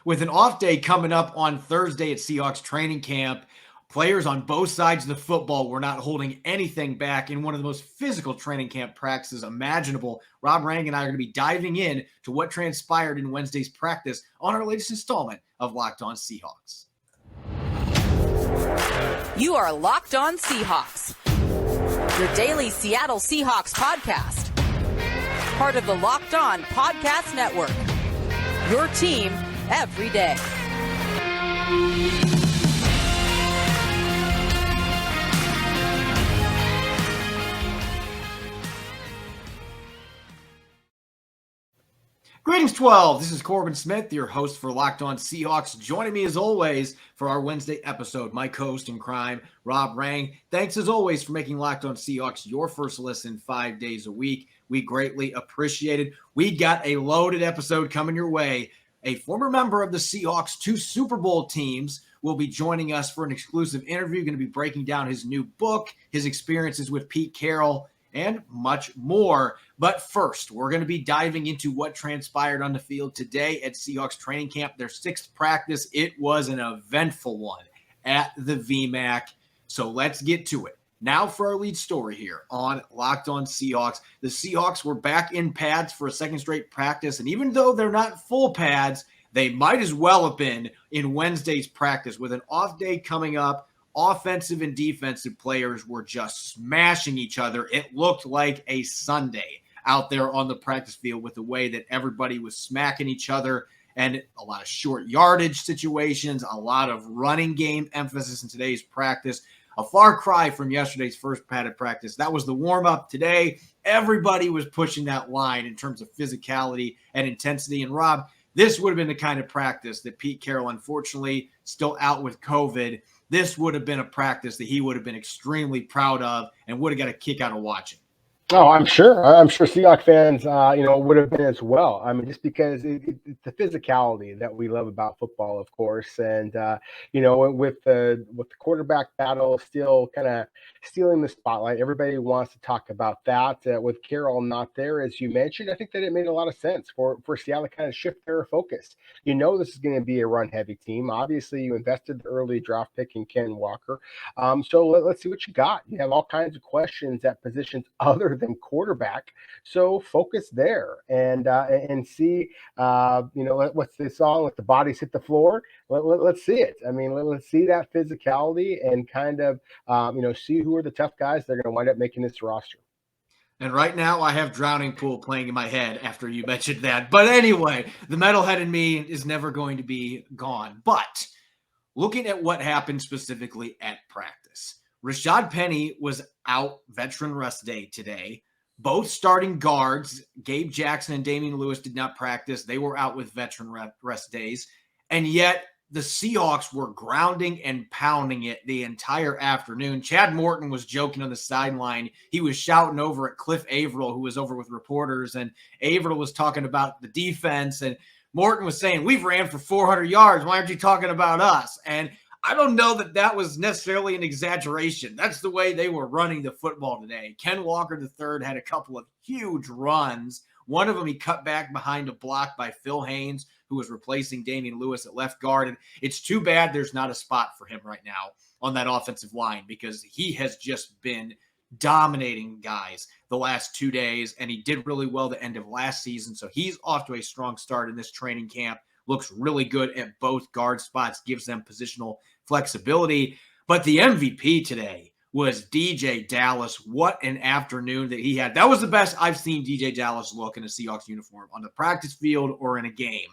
With an off day coming up on Thursday at Seahawks training camp, players on both sides of the football were not holding anything back in one of the most physical training camp practices imaginable. Rob Rang and I are going to be diving in to what transpired in Wednesday's practice on our latest installment of Locked On Seahawks. You are Locked On Seahawks, your daily Seattle Seahawks podcast. Part of the Locked On Podcast Network, your team every day. Greetings, 12. This is Corbin Smith, your host for Locked On Seahawks. Joining me as always for our Wednesday episode, my co-host in crime, Rob Rang. Thanks as always for making Locked On Seahawks your first listen 5 days a week. We greatly appreciate it. We got a loaded episode coming your way. A former member of the Seahawks' 2 Super Bowl teams will be joining us for an exclusive interview. Going to be breaking down his new book, his experiences with Pete Carroll, and much more. But first, we're going to be diving into what transpired on the field today at Seahawks training camp, their 6th practice. It was an eventful one at the VMAC. So let's get to it. Now for our lead story here on Locked On Seahawks. The Seahawks were back in pads for a second straight practice, and even though they're not full pads, they might as well have been in Wednesday's practice. With an off day coming up, offensive and defensive players were just smashing each other. It looked like a Sunday out there on the practice field with the way that everybody was smacking each other, and a lot of short yardage situations, a lot of running game emphasis in today's practice. A far cry from yesterday's first padded practice. That was the warm-up. Today, everybody was pushing that line in terms of physicality and intensity. And Rob, this would have been the kind of practice that Pete Carroll, unfortunately, still out with COVID. This would have been a practice that he would have been extremely proud of and would have got a kick out of watching. Oh, I'm sure Seahawks fans, would have been as well. I mean, just because it's the physicality that we love about football, of course, and with the quarterback battle still kind of stealing the spotlight, everybody wants to talk about that. With Carroll not there, as you mentioned, I think that it made a lot of sense for Seattle to kind of shift their focus. This is going to be a run-heavy team. Obviously, you invested the early draft pick in Ken Walker, so let's see what you got. You have all kinds of questions at positions other than quarterback, so focus there and see what's the song, let the bodies hit the floor. Let's see it. I mean, let's see that physicality and kind of see who are the tough guys that are going to wind up making this roster. And right now I have Drowning Pool playing in my head after you mentioned that. But anyway, the metalhead in me is never going to be gone. But looking at what happened specifically at practice, Rashad Penny was out veteran rest day today. Both starting guards, Gabe Jackson and Damian Lewis, did not practice. They were out with veteran rest days. And yet the Seahawks were grounding and pounding it the entire afternoon. Chad Morton was joking on the sideline. He was shouting over at Cliff Averill, who was over with reporters, and Averill was talking about the defense, and Morton was saying, "We've ran for 400 yards. Why aren't you talking about us?" And I don't know that was necessarily an exaggeration. That's the way they were running the football today. Ken Walker III had a couple of huge runs. One of them he cut back behind a block by Phil Haynes, who was replacing Damian Lewis at left guard. And it's too bad there's not a spot for him right now on that offensive line, because he has just been dominating guys the last 2 days, and he did really well the end of last season. So he's off to a strong start in this training camp. Looks really good at both guard spots, gives them positional flexibility. But the MVP today was DJ Dallas. What an afternoon that he had. That was the best I've seen DJ Dallas look in a Seahawks uniform on the practice field or in a game.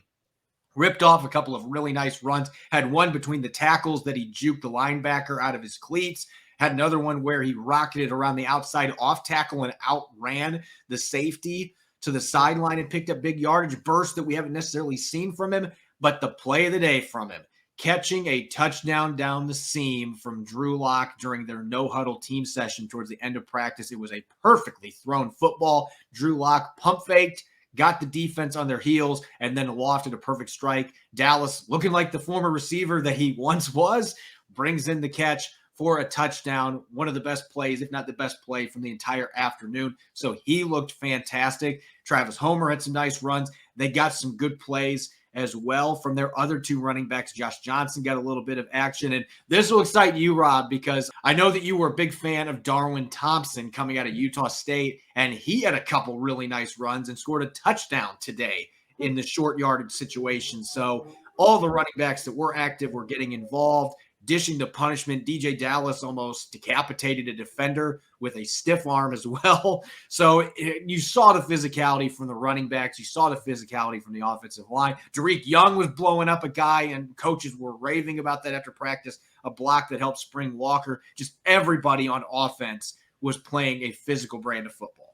Ripped off a couple of really nice runs. Had one between the tackles that he juked the linebacker out of his cleats. Had another one where he rocketed around the outside off tackle and outran the safety to the sideline and picked up big yardage bursts that we haven't necessarily seen from him. But the play of the day from him, catching a touchdown down the seam from Drew Lock during their no-huddle team session towards the end of practice. It was a perfectly thrown football. Drew Lock pump faked, got the defense on their heels, and then lofted a perfect strike. Dallas, looking like the former receiver that he once was, brings in the catch for a touchdown. One of the best plays, if not the best play from the entire afternoon. So he looked fantastic. Travis Homer had some nice runs. They got some good plays. as well from their other two running backs. Josh Johnson got a little bit of action. And this will excite you, Rob, because I know that you were a big fan of Darwin Thompson coming out of Utah State, and he had a couple really nice runs and scored a touchdown today in the short yardage situation. So all the running backs that were active were getting involved, dishing the punishment. DJ Dallas almost decapitated a defender with a stiff arm as well. So you saw the physicality from the running backs. You saw the physicality from the offensive line. Tariq Young was blowing up a guy, and coaches were raving about that after practice, a block that helped spring Walker. Just everybody on offense was playing a physical brand of football.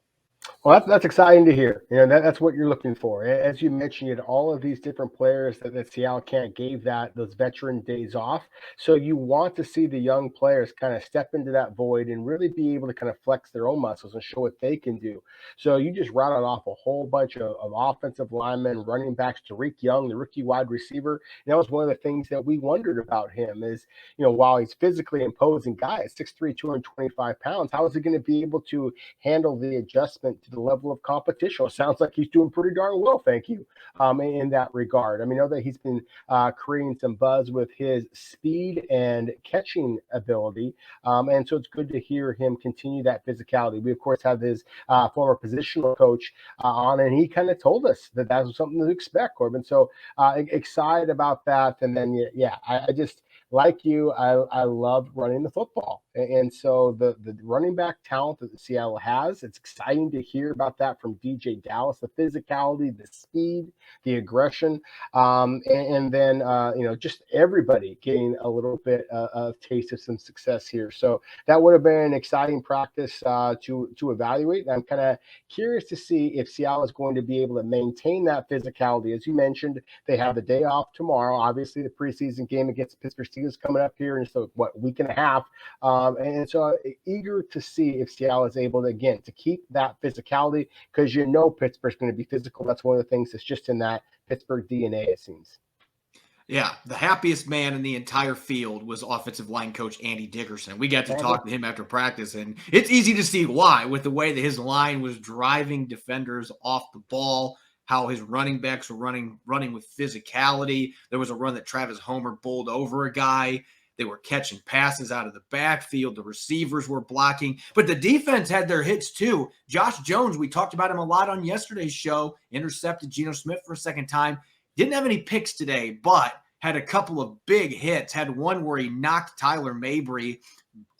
Well, that's exciting to hear. That's what you're looking for. As you mentioned, you had all of these different players that Seattle Camp gave those veteran days off. So you want to see the young players kind of step into that void and really be able to kind of flex their own muscles and show what they can do. So you just routed off a whole bunch of offensive linemen, running backs. Tariq Young, the rookie wide receiver. And that was one of the things that we wondered about him is, while he's physically imposing guy at 6'3", 225 pounds, how is he going to be able to handle the adjustment to the level of competition? It sounds like he's doing pretty darn well, thank you, in that regard. I know that he's been creating some buzz with his speed and catching ability, and so it's good to hear him continue that physicality. We, of course, have his former positional coach on, and he kind of told us that was something to expect, Corbin. So excited about that. And then, I just, like you, I love running the football. And so the running back talent that Seattle has, it's exciting to hear about that from DJ Dallas, the physicality, the speed, the aggression, and then, just everybody getting a little bit of taste of some success here. So that would have been an exciting practice to evaluate. And I'm kind of curious to see if Seattle is going to be able to maintain that physicality. As you mentioned, they have the day off tomorrow. Obviously, the preseason game against the Pittsburgh Steelers coming up here in just a week and a half. And so eager to see if Seattle is able to, again, to keep that physicality, because Pittsburgh's going to be physical. That's one of the things that's just in that Pittsburgh DNA, it seems. Yeah, the happiest man in the entire field was offensive line coach Andy Dickerson. We got to talk to him after practice, and it's easy to see why, with the way that his line was driving defenders off the ball, how his running backs were running with physicality. There was a run that Travis Homer bowled over a guy. They were catching passes out of the backfield. The receivers were blocking, but the defense had their hits too. Josh Jones, we talked about him a lot on yesterday's show, intercepted Geno Smith for a second time. Didn't have any picks today, but had a couple of big hits. Had one where he knocked Tyler Mabry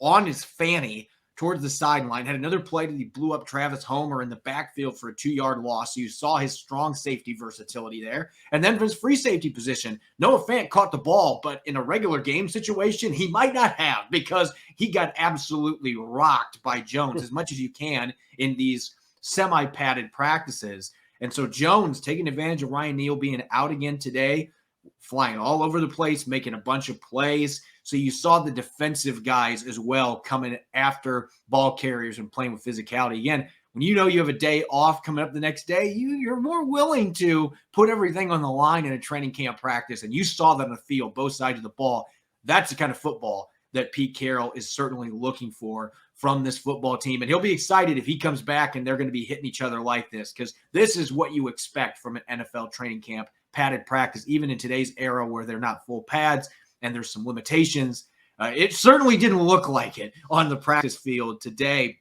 on his fanny towards the sideline. Had another play that he blew up Travis Homer in the backfield for a 2-yard loss. So you saw his strong safety versatility there. And then for his free safety position, Noah Fant caught the ball, but in a regular game situation, he might not have, because he got absolutely rocked by Jones as much as you can in these semi-padded practices. And so Jones, taking advantage of Ryan Neal being out again today, flying all over the place, making a bunch of plays. So you saw the defensive guys as well coming after ball carriers and playing with physicality. Again, when you have a day off coming up the next day, you're more willing to put everything on the line in a training camp practice. And you saw that on the field, both sides of the ball. That's the kind of football that Pete Carroll is certainly looking for from this football team. And he'll be excited if he comes back and they're going to be hitting each other like this, because this is what you expect from an NFL training camp, padded practice, even in today's era where they're not full pads and there's some limitations. It certainly didn't look like it on the practice field today.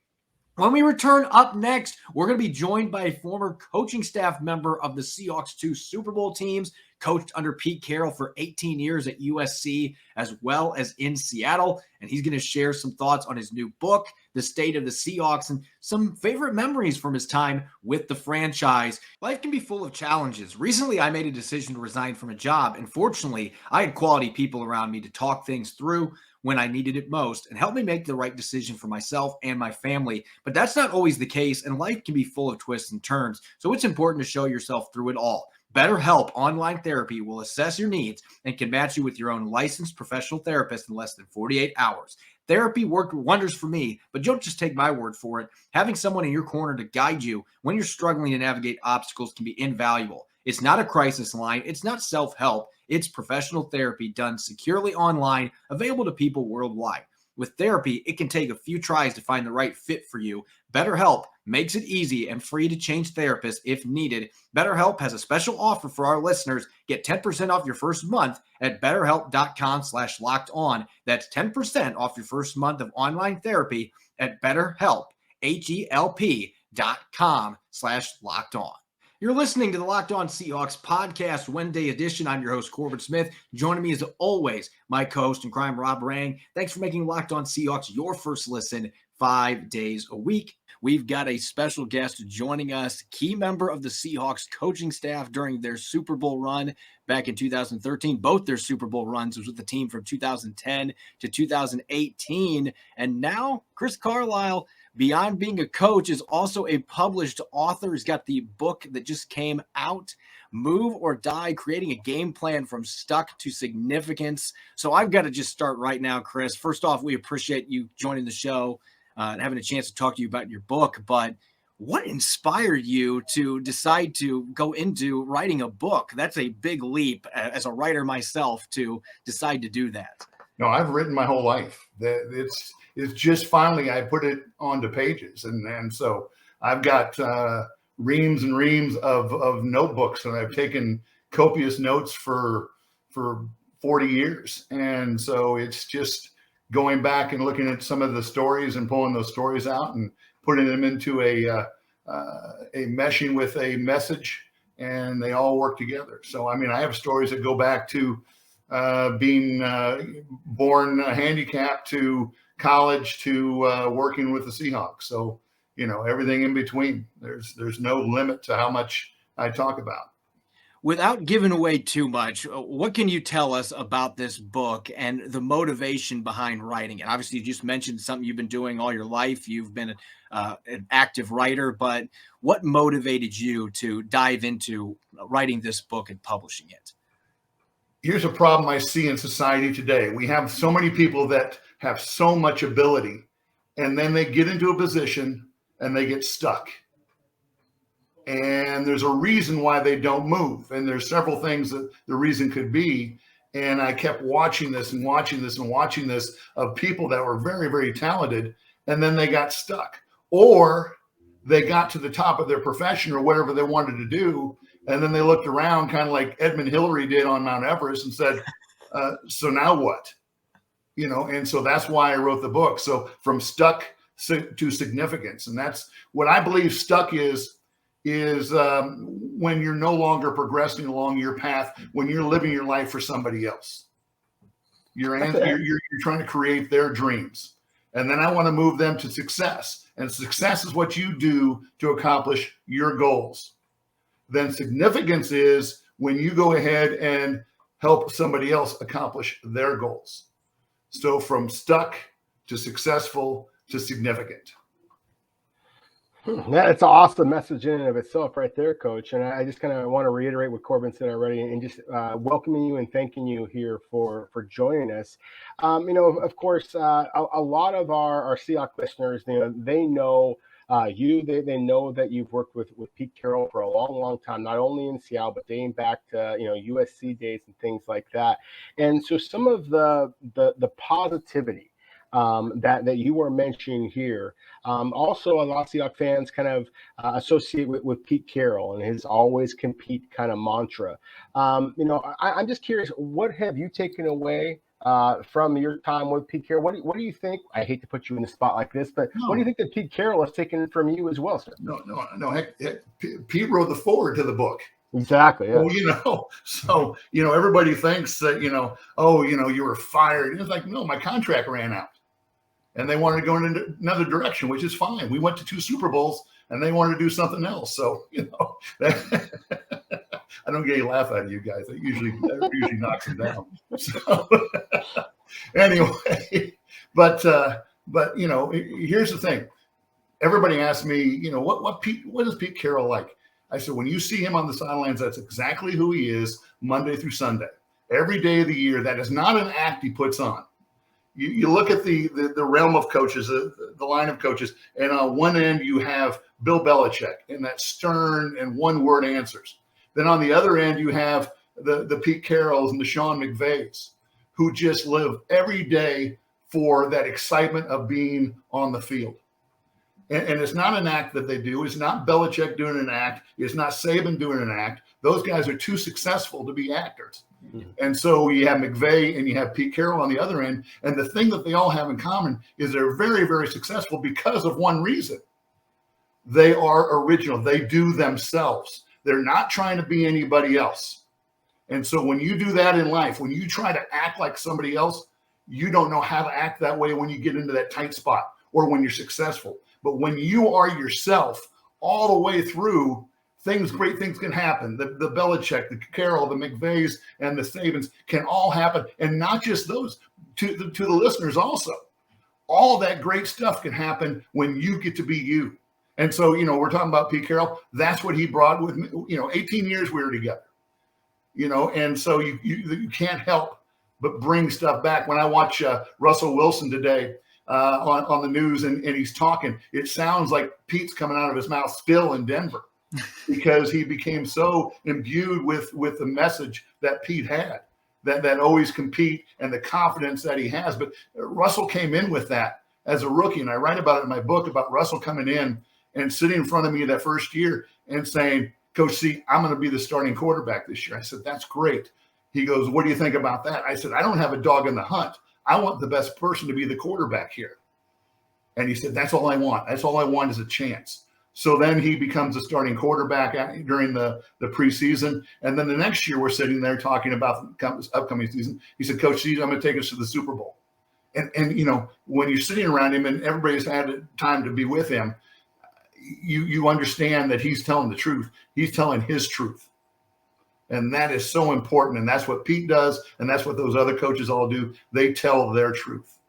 When we return up next, we're going to be joined by a former coaching staff member of the Seahawks 2 Super Bowl teams, coached under Pete Carroll for 18 years at USC as well as in Seattle. And he's going to share some thoughts on his new book, The State of the Seahawks, and some favorite memories from his time with the franchise. Life can be full of challenges. Recently, I made a decision to resign from a job, and fortunately, I had quality people around me to talk things through when I needed it most and help me make the right decision for myself and my family. But that's not always the case, and life can be full of twists and turns. So it's important to show yourself through it all. BetterHelp Online Therapy will assess your needs and can match you with your own licensed professional therapist in less than 48 hours. Therapy worked wonders for me, but don't just take my word for it. Having someone in your corner to guide you when you're struggling to navigate obstacles can be invaluable. It's not a crisis line. It's not self-help. It's professional therapy done securely online, available to people worldwide. With therapy, it can take a few tries to find the right fit for you. BetterHelp makes it easy and free to change therapists if needed. BetterHelp has a special offer for our listeners. Get 10% off your first month at betterhelp.com/lockedon. That's 10% off your first month of online therapy at BetterHelp, HELP.com/lockedon. You're listening to the Locked On Seahawks podcast, Wednesday edition. I'm your host, Corbin Smith. Joining me as always, my co-host in crime, Rob Rang. Thanks for making Locked On Seahawks your first listen 5 days a week. We've got a special guest joining us, key member of the Seahawks coaching staff during their Super Bowl run back in 2013. Both their Super Bowl runs was with the team from 2010 to 2018. And now Chris Carlisle, beyond being a coach, is also a published author. He's got the book that just came out, Move or Die, Creating a Game Plan from Stuck to Significance. So I've got to just start right now, Chris. First off, we appreciate you joining the show and having a chance to talk to you about your book. But what inspired you to decide to go into writing a book? That's a big leap as a writer myself to decide to do that. No, I've written my whole life. It's just finally I put it onto pages, and so I've got reams and reams of notebooks, and I've taken copious notes for 40 years, and so it's just going back and looking at some of the stories and pulling those stories out and putting them into a meshing with a message, and they all work together. So I mean, I have stories that go back to being born handicapped, to college, to working with the Seahawks. So, you know, everything in between. There's no limit to how much I talk about. Without giving away too much, what can you tell us about this book and the motivation behind writing it? Obviously, you just mentioned something you've been doing all your life. You've been an active writer, but what motivated you to dive into writing this book and publishing it? Here's a problem I see in society today. We have so many people that have so much ability, and then they get into a position and they get stuck. And there's a reason why they don't move. And there's several things that the reason could be. And I kept watching this and watching this and watching this of people that were very, very talented, and then they got stuck. Or they got to the top of their profession or whatever they wanted to do, and then they looked around kind of like Edmund Hillary did on Mount Everest and said, so now what? You know, and so that's why I wrote the book. So from stuck to significance. And that's what I believe stuck is when you're no longer progressing along your path, when you're living your life for somebody else. You're trying to create their dreams. And then I want to move them to success. And success is what you do to accomplish your goals. Then significance is when you go ahead and help somebody else accomplish their goals. So from stuck to successful to significant. That's an awesome message in and of itself right there, Coach. And I just kind of want to reiterate what Corbin said already and just welcoming you and thanking you here for joining us. You know, of course, a lot of our Seahawks listeners, you know, they know they know that you've worked with Pete Carroll for a long, long time, not only in Seattle, but dating back to, you know, USC days and things like that. And so some of the positivity that you were mentioning here. Also, a lot of Seahawks fans kind of associate with Pete Carroll and his always compete kind of mantra. You know, I'm just curious, what have you taken away from your time with Pete Carroll? What do you think? I hate to put you in the spot like this, but what do you think that Pete Carroll has taken from you as well, sir? No. Heck, Pete wrote the foreword to the book. Exactly. Yeah. Well, you know, so, you know, everybody thinks that, you know, oh, you know, you were fired. It's like, no, my contract ran out. And they wanted to go in another direction, which is fine. We went to 2 Super Bowls, and they wanted to do something else. So, you know, I don't get any laugh out of you guys. That usually knocks them down. So, anyway, but you know, here's the thing. Everybody asks me, you know, what is Pete Carroll like? I said, when you see him on the sidelines, that's exactly who he is, Monday through Sunday, every day of the year. That is not an act he puts on. You look at the realm of coaches, the line of coaches, and on one end you have Bill Belichick and that stern and one-word answers. Then on the other end you have the Pete Carrolls and the Sean McVays, who just live every day for that excitement of being on the field. And it's not an act that they do. It's not Belichick doing an act. It's not Saban doing an act. Those guys are too successful to be actors. Mm-hmm. And so you have McVay and you have Pete Carroll on the other end. And the thing that they all have in common is they're very, very successful because of one reason. They are original. They do themselves. They're not trying to be anybody else. And so when you do that in life, when you try to act like somebody else, you don't know how to act that way when you get into that tight spot or when you're successful. But when you are yourself all the way through, great things can happen. The Belichick, the Carroll, the McVays, and the Sabans can all happen. And not just those, to the listeners also. All that great stuff can happen when you get to be you. And so, we're talking about Pete Carroll. That's what he brought with me. 18 years we were together. And so you can't help but bring stuff back. When I watch Russell Wilson today, on the news and he's talking, it sounds like Pete's coming out of his mouth still in Denver because he became so imbued with the message that Pete had, that always compete and the confidence that he has. But Russell came in with that as a rookie, and I write about it in my book about Russell coming in and sitting in front of me that first year and saying, Coach C, I'm going to be the starting quarterback this year. I said, that's great. He goes, what do you think about that? I said, I don't have a dog in the hunt. I want the best person to be the quarterback here. And he said, that's all I want. That's all I want is a chance. So then he becomes a starting quarterback during the preseason. And then the next year we're sitting there talking about the upcoming season. He said, Coach C, I'm going to take us to the Super Bowl. And when you're sitting around him and everybody's had time to be with him, you understand that he's telling the truth. He's telling his truth. And that is so important. And that's what Pete does. And that's what those other coaches all do. They tell their truth.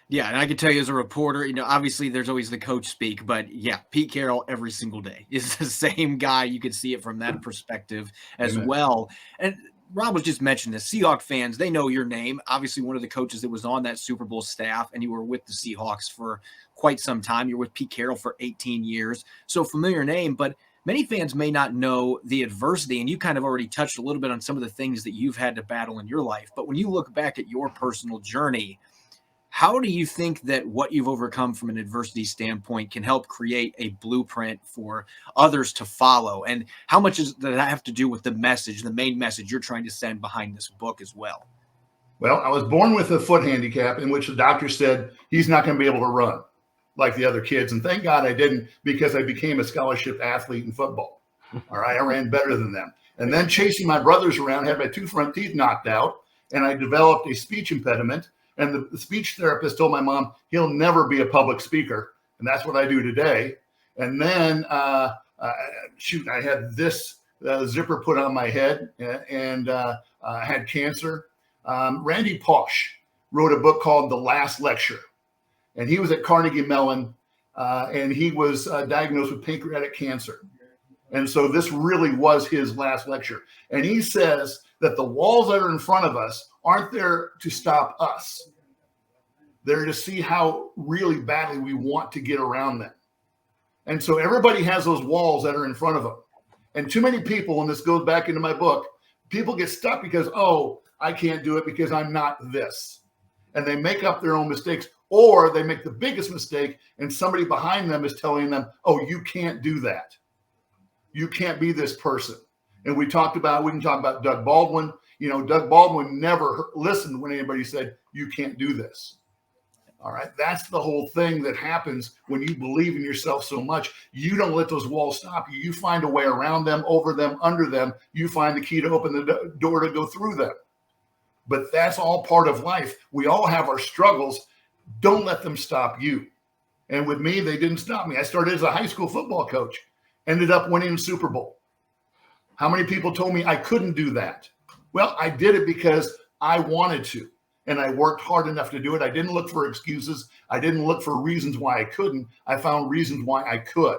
Yeah. And I can tell you as a reporter, obviously there's always the coach speak, but yeah, Pete Carroll every single day is the same guy. You can see it from that perspective as Amen. Well. And Rob was just mentioning this. Seahawks fans, they know your name. Obviously one of the coaches that was on that Super Bowl staff, and you were with the Seahawks for quite some time. You're with Pete Carroll for 18 years. So familiar name, but many fans may not know the adversity, and you kind of already touched a little bit on some of the things that you've had to battle in your life. But when you look back at your personal journey, how do you think that what you've overcome from an adversity standpoint can help create a blueprint for others to follow? And how much does that have to do with the message, the main message you're trying to send behind this book as well? Well, I was born with a foot handicap in which the doctor said he's not going to be able to run like the other kids. And thank God I didn't, because I became a scholarship athlete in football. All right. I ran better than them. And then chasing my brothers around, had my 2 front teeth knocked out, and I developed a speech impediment. And the speech therapist told my mom, he'll never be a public speaker. And that's what I do today. And then, I had this zipper put on my head and had cancer. Randy Pausch wrote a book called The Last Lecture. And he was at Carnegie Mellon, and he was diagnosed with pancreatic cancer. And so this really was his last lecture. And he says that the walls that are in front of us aren't there to stop us. They're to see how really badly we want to get around them. And so everybody has those walls that are in front of them. And too many people, and this goes back into my book, people get stuck because, I can't do it because I'm not this. And they make up their own mistakes. Or they make the biggest mistake and somebody behind them is telling them, you can't do that. You can't be this person. And we can talk about Doug Baldwin. Doug Baldwin never listened when anybody said, you can't do this. All right. That's the whole thing that happens when you believe in yourself so much. You don't let those walls stop you. You find a way around them, over them, under them. You find the key to open the door to go through them. But that's all part of life. We all have our struggles. Don't let them stop you. And with me, they didn't stop me. I started as a high school football coach, ended up winning the Super Bowl. How many people told me I couldn't do that? Well, I did it because I wanted to, and I worked hard enough to do it. I didn't look for excuses. I didn't look for reasons why I couldn't. I found reasons why I could.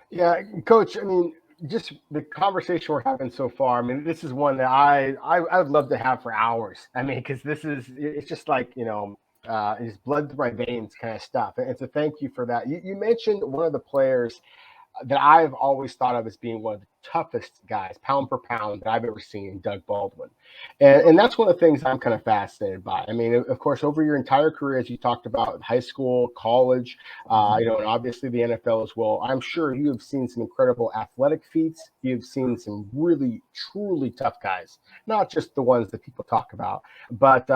Yeah, Coach, just the conversation we're having so far, this is one that I would love to have for hours. Because it's just like, it's blood through my veins kind of stuff. And so thank you for that. You mentioned one of the players that I've always thought of as being one of the toughest guys, pound for pound, that I've ever seen, Doug Baldwin. And that's one of the things I'm kind of fascinated by. I mean, of course, over your entire career, as you talked about, high school, college, and obviously the NFL as well, I'm sure you have seen some incredible athletic feats. You've seen some really, truly tough guys, not just the ones that people talk about, but,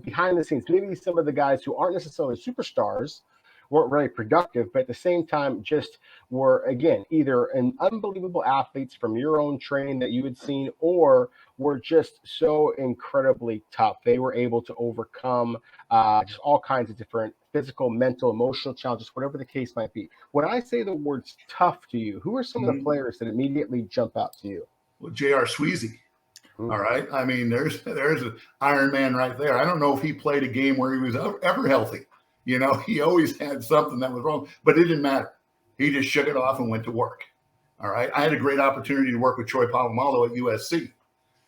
behind the scenes, maybe some of the guys who aren't necessarily superstars, weren't very productive, but at the same time just were, again, either an unbelievable athletes from your own training that you had seen, or were just so incredibly tough. They were able to overcome just all kinds of different physical, mental, emotional challenges, whatever the case might be. When I say the words tough to you, who are some of the players that immediately jump out to you? Well, J.R. Sweezy. All right. I mean, there's an Iron Man right there. I don't know if he played a game where he was ever healthy. He always had something that was wrong, but it didn't matter. He just shook it off and went to work. All right. I had a great opportunity to work with Troy Polamalu at USC.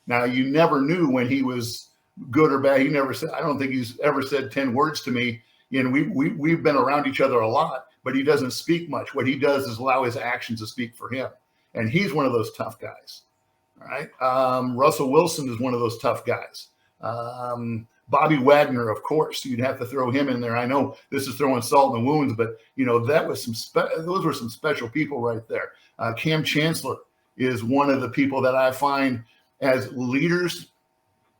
Now, you never knew when he was good or bad. He never said, I don't think he's ever said 10 words to me. We've been around each other a lot, but he doesn't speak much. What he does is allow his actions to speak for him. And he's one of those tough guys. All right. Russell Wilson is one of those tough guys. Bobby Wagner, of course, you'd have to throw him in there. I know this is throwing salt in the wounds, but that was those were some special people right there. Cam Chancellor is one of the people that I find as leaders,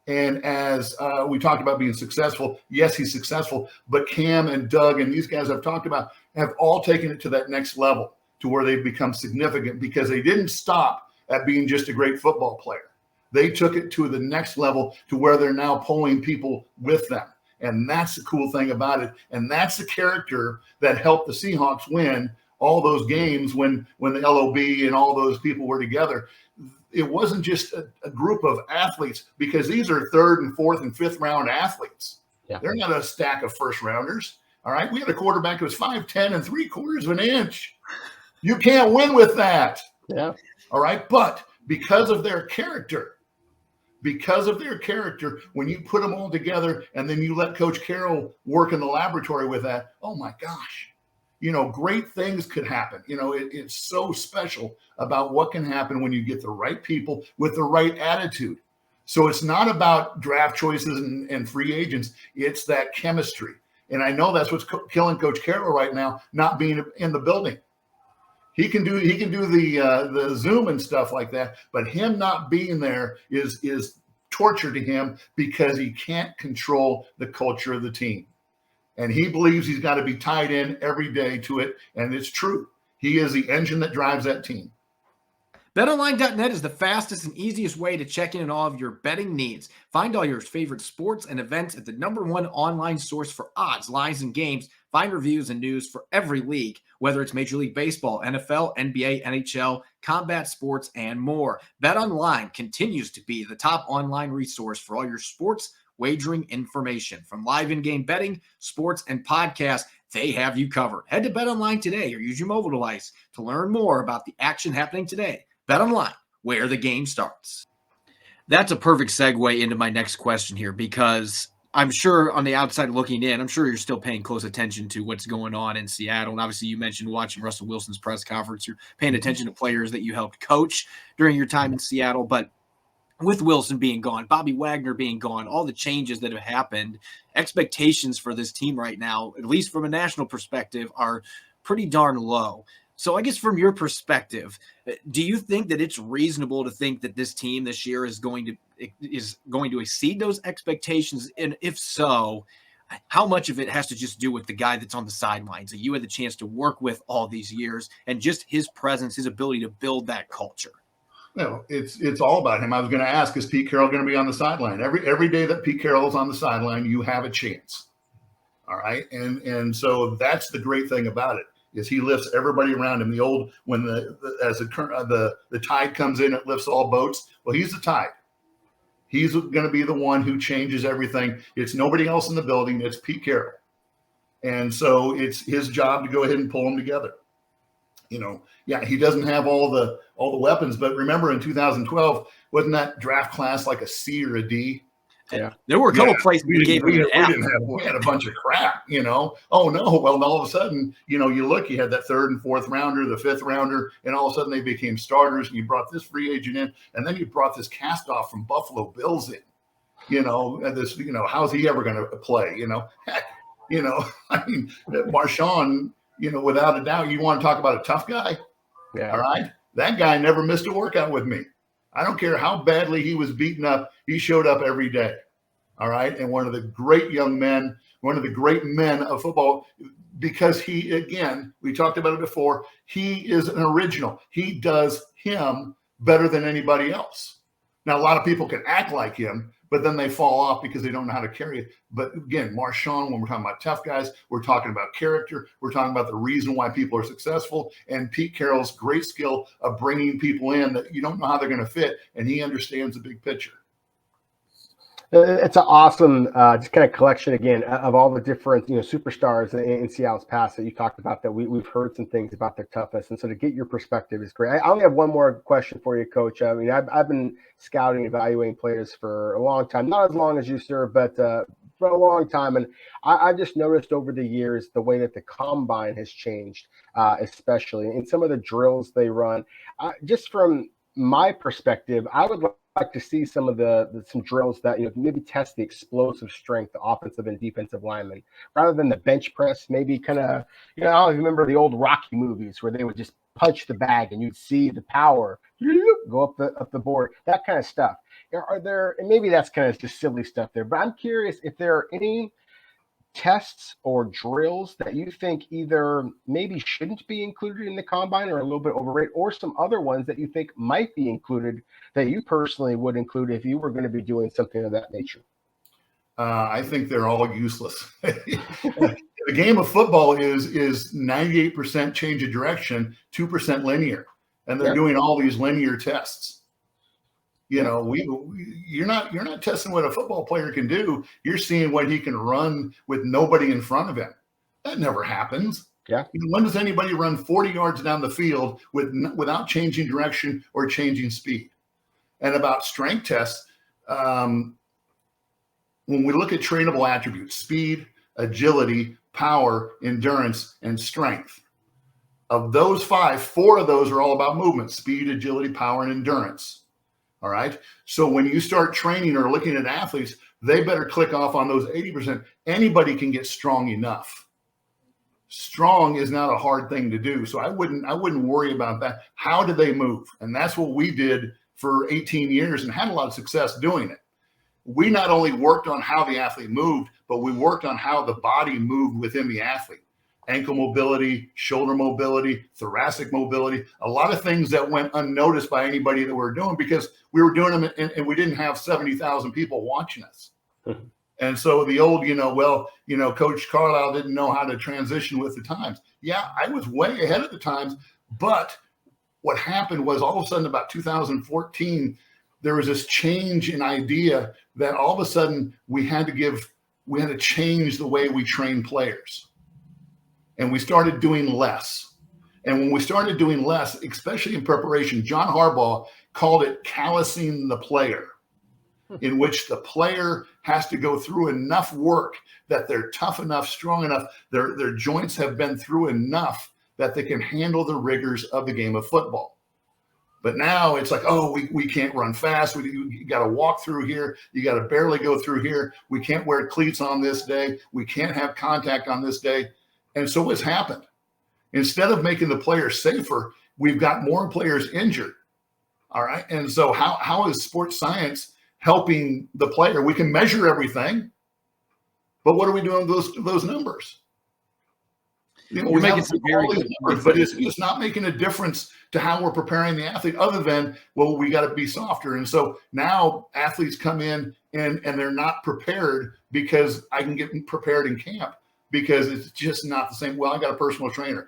and as we talked about being successful. Yes, he's successful, but Cam and Doug and these guys I've talked about have all taken it to that next level, to where they've become significant, because they didn't stop at being just a great football player. They took it to the next level, to where they're now pulling people with them. And that's the cool thing about it. And that's the character that helped the Seahawks win all those games when the LOB and all those people were together. It wasn't just a group of athletes, because these are third and fourth and fifth round athletes. Yeah. They're not a stack of first rounders. All right. We had a quarterback who was 5'10" and 3/4 of an inch. You can't win with that. Yeah. All right. But because of their character, when you put them all together and then you let Coach Carroll work in the laboratory with that, oh my gosh, great things could happen. It's so special about what can happen when you get the right people with the right attitude. So it's not about draft choices and free agents. It's that chemistry. And I know that's what's killing Coach Carroll right now, not being in the building. He can do the Zoom and stuff like that, but him not being there is torture to him, because he can't control the culture of the team. And he believes he's got to be tied in every day to it, and it's true. He is the engine that drives that team. BetOnline.net is the fastest and easiest way to check in on all of your betting needs. Find all your favorite sports and events at the #1 online source for odds, lines, and games. Find reviews and news for every league, whether it's Major League Baseball, NFL, NBA, NHL, combat sports, and more. BetOnline continues to be the top online resource for all your sports wagering information. From live in-game betting, sports, and podcasts, they have you covered. Head to BetOnline today, or use your mobile device to learn more about the action happening today. BetOnline, where the game starts. That's a perfect segue into my next question here, because I'm sure on the outside looking in, I'm sure you're still paying close attention to what's going on in Seattle. And obviously you mentioned watching Russell Wilson's press conference. You're paying attention to players that you helped coach during your time in Seattle. But with Wilson being gone, Bobby Wagner being gone, all the changes that have happened, expectations for this team right now, at least from a national perspective, are pretty darn low. So I guess from your perspective, do you think that it's reasonable to think that this team this year is going to exceed those expectations? And if so, how much of it has to just do with the guy that's on the sidelines that you had the chance to work with all these years, and just his presence, his ability to build that culture? No, it's all about him. I was going to ask, is Pete Carroll going to be on the sideline? Every day that Pete Carroll is on the sideline, you have a chance. All right. And so that's the great thing about it, is he lifts everybody around him. When the tide comes in, it lifts all boats. Well, he's the tide. He's going to be the one who changes everything. It's nobody else in the building. It's Pete Carroll. And so it's his job to go ahead and pull them together. He doesn't have all the weapons, but remember in 2012, wasn't that draft class like a C or a D? Yeah. There were a couple places we gave him an F. We had a bunch of crap, Oh no! Well, all of a sudden, you look. You had that third and fourth rounder, the fifth rounder, and all of a sudden they became starters. And you brought this free agent in, and then you brought this cast off from Buffalo Bills in. And this, how's he ever going to play? Heck, I mean, Marshawn, without a doubt, you want to talk about a tough guy. Yeah. All right, that guy never missed a workout with me. I don't care how badly he was beaten up. He showed up every day. All right. And one of the great young men, one of the great men of football, because he, again, we talked about it before, he is an original. He does him better than anybody else. Now, a lot of people can act like him, but then they fall off because they don't know how to carry it. But again, Marshawn, when we're talking about tough guys, we're talking about character. We're talking about the reason why people are successful. And Pete Carroll's great skill of bringing people in that you don't know how they're going to fit. And he understands the big picture. It's an awesome just kind of collection again of all the different superstars in Seattle's past that you talked about that we've heard some things about their toughness, and so to get your perspective is great. I only have one more question for you, Coach. I mean, I've been scouting, evaluating players for a long time, not as long as you, sir, but for a long time, and I've just noticed over the years the way that the combine has changed, especially in some of the drills they run. Just from my perspective, I would like to see some of some drills that maybe test the explosive strength of offensive and defensive linemen rather than the bench press. Maybe kind of I don't remember the old Rocky movies where they would just punch the bag and you'd see the power go up the board, that kind of stuff. Are there, and maybe that's kind of just silly stuff there, but I'm curious if there are any tests or drills that you think either maybe shouldn't be included in the combine or a little bit overrated, or some other ones that you think might be included that you personally would include if you were going to be doing something of that nature? I think they're all useless. The game of football is 98% change of direction, 2% linear, and they're doing all these linear tests. You're not testing what a football player can do. You're seeing what he can run with nobody in front of him. That never happens. Yeah. When does anybody run 40 yards down the field without changing direction or changing speed? And about strength tests, when we look at trainable attributes, speed, agility, power, endurance, and strength. Of those 5, 4 of those are all about movement: speed, agility, power, and endurance. All right. So when you start training or looking at athletes, they better click off on those 80%. Anybody can get strong enough. Strong is not a hard thing to do. So I wouldn't worry about that. How do they move? And that's what we did for 18 years and had a lot of success doing it. We not only worked on how the athlete moved, but we worked on how the body moved within the athlete. Ankle mobility, shoulder mobility, thoracic mobility, a lot of things that went unnoticed by anybody that we were doing because we were doing them and we didn't have 70,000 people watching us. And so the old, Coach Carlisle didn't know how to transition with the times. Yeah, I was way ahead of the times, but what happened was all of a sudden about 2014, there was this change in idea that all of a sudden we had to change the way we train players. And we started doing less. And when we started doing less, especially in preparation, John Harbaugh called it callousing the player, in which the player has to go through enough work that they're tough enough, strong enough, their joints have been through enough that they can handle the rigors of the game of football. But now it's like, we can't run fast. You got to walk through here. You got to barely go through here. We can't wear cleats on this day. We can't have contact on this day. And so what's happened? Instead of making the players safer, we've got more players injured. All right. And so how is sports science helping the player? We can measure everything, but what are we doing with those numbers? You're making some very good numbers, but it's not making a difference to how we're preparing the athlete other than, we got to be softer. And so now athletes come in and they're not prepared because I can get prepared in camp. Because it's just not the same. Well, I got a personal trainer.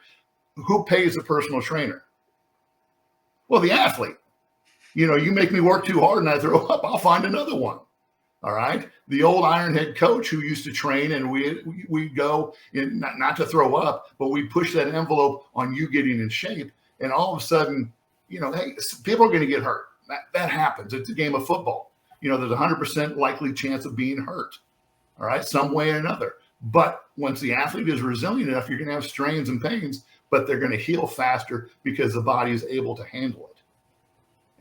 Who pays the personal trainer? Well, the athlete. You make me work too hard and I throw up, I'll find another one. All right. The old Ironhead coach who used to train and we go in, not to throw up, but we push that envelope on you getting in shape. And all of a sudden, hey, people are going to get hurt. That happens. It's a game of football. there's a 100% likely chance of being hurt. All right, some way or another. But once the athlete is resilient enough, you're going to have strains and pains, but they're going to heal faster because the body is able to handle it.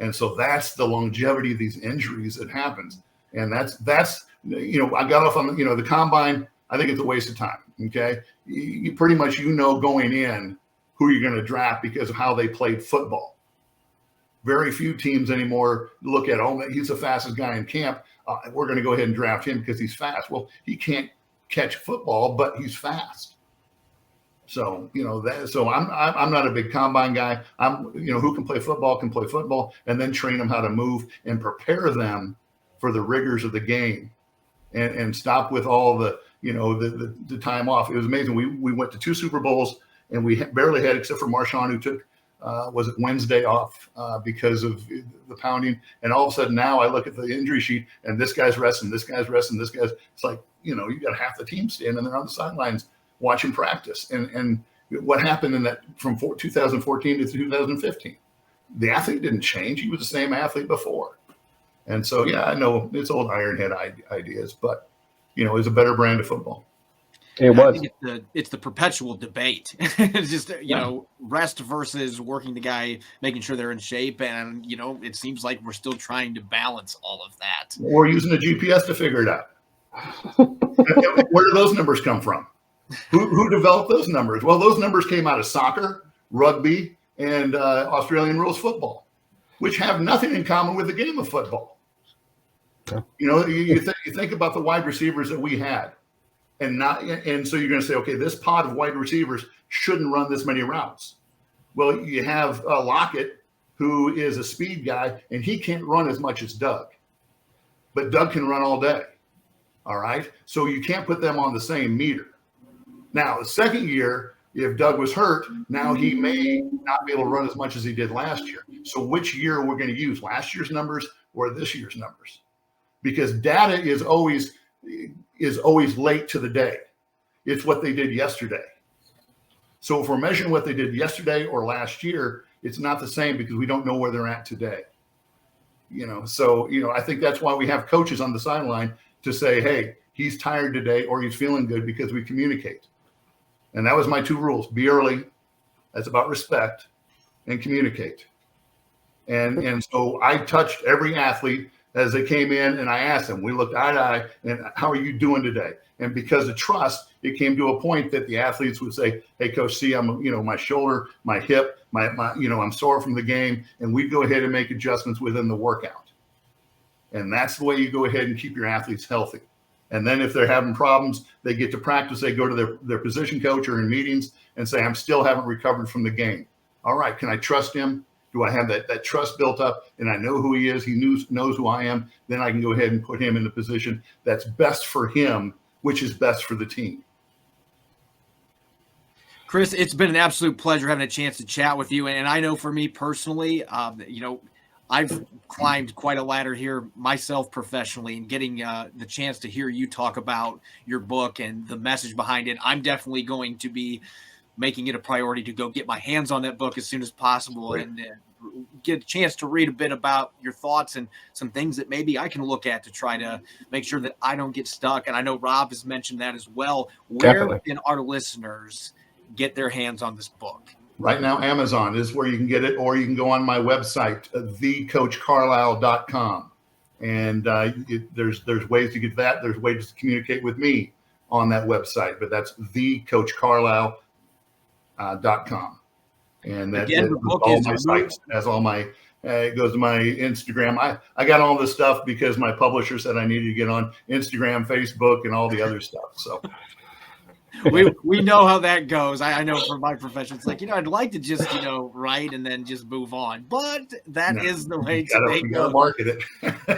And so that's the longevity of these injuries that happens. And that's I got off on the combine. I think it's a waste of time. Okay, you pretty much going in who you're going to draft because of how they played football. Very few teams anymore look at, he's the fastest guy in camp. We're going to go ahead and draft him because he's fast. Well, he can't catch football, but he's fast. So, so I'm not a big combine guy. Who can play football and then train them how to move and prepare them for the rigors of the game and stop with all the time off. It was amazing. We went to 2 Super Bowls and we barely had, except for Marshawn, who took, Wednesday off because of the pounding. And all of a sudden now I look at the injury sheet and this guy's resting, it's like, you got half the team standing there on the sidelines watching practice. And what happened in that from 2014 to 2015? The athlete didn't change. He was the same athlete before. And so, yeah, I know it's old Ironhead ideas, but, it's a better brand of football. It was. I think it's the perpetual debate. It's just, rest versus working the guy, making sure they're in shape. And, it seems like we're still trying to balance all of that. We're using the GPS to figure it out. Where do those numbers come from? Who developed those numbers? Well, those numbers came out of soccer, rugby, and Australian rules football, which have nothing in common with the game of football. Yeah. You think about the wide receivers that we had, and so you're going to say, okay, this pod of wide receivers shouldn't run this many routes. Well, you have Lockett, who is a speed guy, and he can't run as much as Doug, but Doug can run all day. All right, so you can't put them on the same meter. Now, the second year, if Doug was hurt, now he may not be able to run as much as he did last year. So which year we're going to use, last year's numbers or this year's numbers? Because data is always late to the day. It's what they did yesterday. So if we're measuring what they did yesterday or last year, it's not the same because we don't know where they're at today. So I think that's why we have coaches on the sideline to say, hey, he's tired today or he's feeling good, because we communicate. And that was my 2 rules. Be early. That's about respect, and communicate. And so I touched every athlete as they came in, and I asked them, we looked eye to eye, and how are you doing today? And because of trust, it came to a point that the athletes would say, hey, Coach C, I'm, my shoulder, my hip, my I'm sore from the game. And we'd go ahead and make adjustments within the workout. And that's the way you go ahead and keep your athletes healthy. And then if they're having problems, they get to practice. They go to their position coach or in meetings and say, I'm still haven't recovered from the game. All right, can I trust him? Do I have that trust built up and I know who he is? He knows who I am. Then I can go ahead and put him in the position that's best for him, which is best for the team. Chris, it's been an absolute pleasure having a chance to chat with you. And I know for me personally, I've climbed quite a ladder here myself professionally, and getting the chance to hear you talk about your book and the message behind it. I'm definitely going to be making it a priority to go get my hands on that book as soon as possible. Great. And get a chance to read a bit about your thoughts and some things that maybe I can look at to try to make sure that I don't get stuck. And I know Rob has mentioned that as well. Where can our listeners get their hands on this book? Right now, Amazon is where you can get it, or you can go on my website, thecoachcarlisle.com. And there's ways to get that. There's ways to communicate with me on that website, but that's thecoachcarlisle.com. And that's all my sites. Has all my it goes to my Instagram. I got all this stuff because my publisher said I needed to get on Instagram, Facebook, and all the other stuff. So we know how that goes. I know for my profession, it's like, I'd like to just, write and then just move on. But that is the way to go. Market it.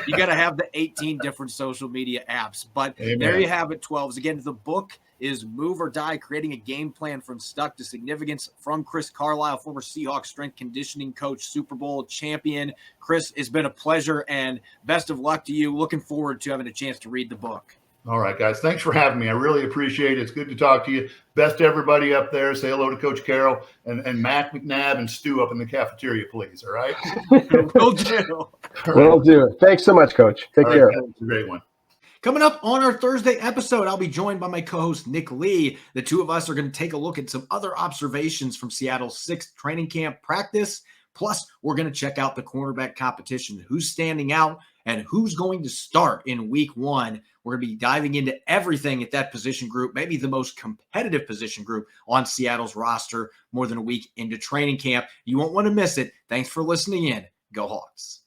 You got to have the 18 different social media apps. But Amen. There you have it, 12s. Again, the book is Move or Die, Creating a Game Plan from Stuck to Significance, from Chris Carlisle, former Seahawks strength conditioning coach, Super Bowl champion. Chris, it's been a pleasure, and best of luck to you. Looking forward to having a chance to read the book. All right, guys. Thanks for having me. I really appreciate it. It's good to talk to you. Best to everybody up there. Say hello to Coach Carroll and Mac McNabb and Stu up in the cafeteria, please. All right? Will do. We'll do it. Thanks so much, Coach. Take care. Guys, it's a great one. Coming up on our Thursday episode, I'll be joined by my co-host Nick Lee. The two of us are going to take a look at some other observations from Seattle's 6th training camp practice. Plus, we're going to check out the cornerback competition, who's standing out and who's going to start in week 1. We're going to be diving into everything at that position group, maybe the most competitive position group on Seattle's roster more than a week into training camp. You won't want to miss it. Thanks for listening in. Go Hawks.